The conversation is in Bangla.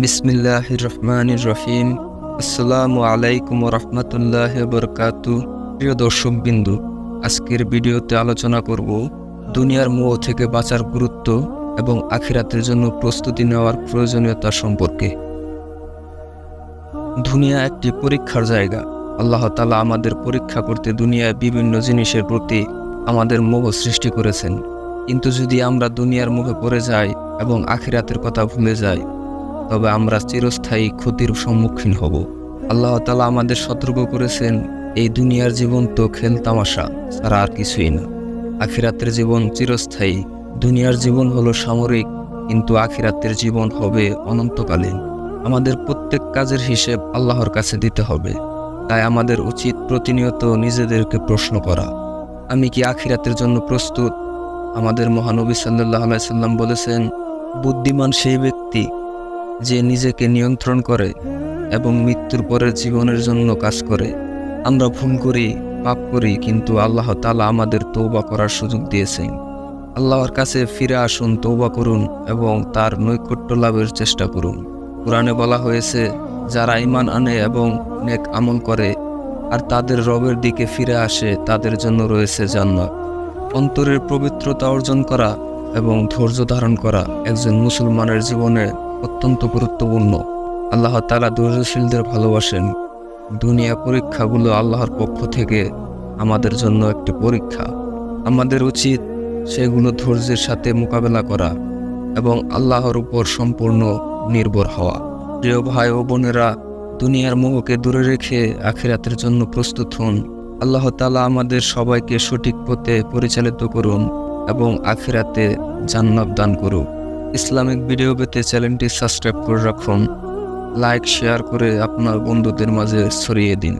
বিসমিল্লাহির রহমানির রহিম। আসসালামু আলাইকুম রহমতুল্লাহ বরকাতু। প্রিয় দর্শকবিন্দু, আজকের ভিডিওতে আলোচনা করব দুনিয়ার মোহ থেকে বাঁচার গুরুত্ব এবং আখিরাতের জন্য প্রস্তুতি নেওয়ার প্রয়োজনীয়তা সম্পর্কে। দুনিয়া একটি পরীক্ষার জায়গা। আল্লাহ তাআলা আমাদের পরীক্ষা করতে দুনিয়ায় বিভিন্ন জিনিসের প্রতি আমাদের মোহ সৃষ্টি করেছেন। কিন্তু যদি আমরা দুনিয়ার মোহে পড়ে যাই এবং আখিরাতের কথা ভুলে যাই, তবে আমরা চিরস্থায়ী ক্ষতির সম্মুখীন হব। আল্লাহ তাআলা আমাদের সতর্ক করেছেন, এই দুনিয়ার জীবন তো খেল তামাশা ছাড়া আর কিছুই না। আখিরাতের জীবন চিরস্থায়ী। দুনিয়ার জীবন হলো সাময়িক, কিন্তু আখিরাতের জীবন হবে অনন্তকালীন। আমাদের প্রত্যেক কাজের হিসেব আল্লাহর কাছে দিতে হবে। তাই আমাদের উচিত প্রতিনিয়ত নিজেদেরকে প্রশ্ন করা, আমি কি আখিরাতের জন্য প্রস্তুত? আমাদের মহানবী সাল্লাল্লাহু আলাইহি সাল্লাম বলেছেন, বুদ্ধিমান সেই ব্যক্তি যে নিজেকে নিয়ন্ত্রণ করে এবং মৃত্যুর পরের জীবনের জন্য কাজ করে। আমরা ভুল করি, পাপ করি, কিন্তু আল্লাহ তাআলা আমাদের তওবা করার সুযোগ দিয়েছেন। আল্লাহর কাছে ফিরে আসুন, তওবা করুন এবং তার নৈকট্য লাভের চেষ্টা করুন। কুরআনে বলা হয়েছে, যারা ঈমান আনে এবং নেক আমল করে আর তাদের রবের দিকে ফিরে আসে, তাদের জন্য রয়েছে জান্নাত। অন্তরের পবিত্রতা অর্জন করা এবং ধৈর্য ধারণ করা একজন মুসলমানের জীবনে অত্যন্ত গুরুত্বপূর্ণ। আল্লাহ তাআলা ধৈর্যশীলদের ভালোবাসেন। দুনিয়া পরীক্ষাগুলো আল্লাহর পক্ষ থেকে আমাদের জন্য একটি পরীক্ষা। আমাদের উচিত সেগুলো ধৈর্যের সাথে মোকাবেলা করা এবং আল্লাহর উপর সম্পূর্ণ নির্ভর হওয়া। প্রিয় ভাই ও বোনেরা, দুনিয়ার মোহকে দূরে রেখে আখিরাতের জন্য প্রস্তুত হন। আল্লাহ তাআলা আমাদের সবাইকে সঠিক পথে পরিচালিত করুন এবং আখিরাতে জান্নাত দান করুন। ইসলামিক ভিডিও পেতে চ্যানেলটি সাবস্ক্রাইব করে রাখুন। লাইক শেয়ার করে আপনার বন্ধুদের মাঝে ছড়িয়ে দিন।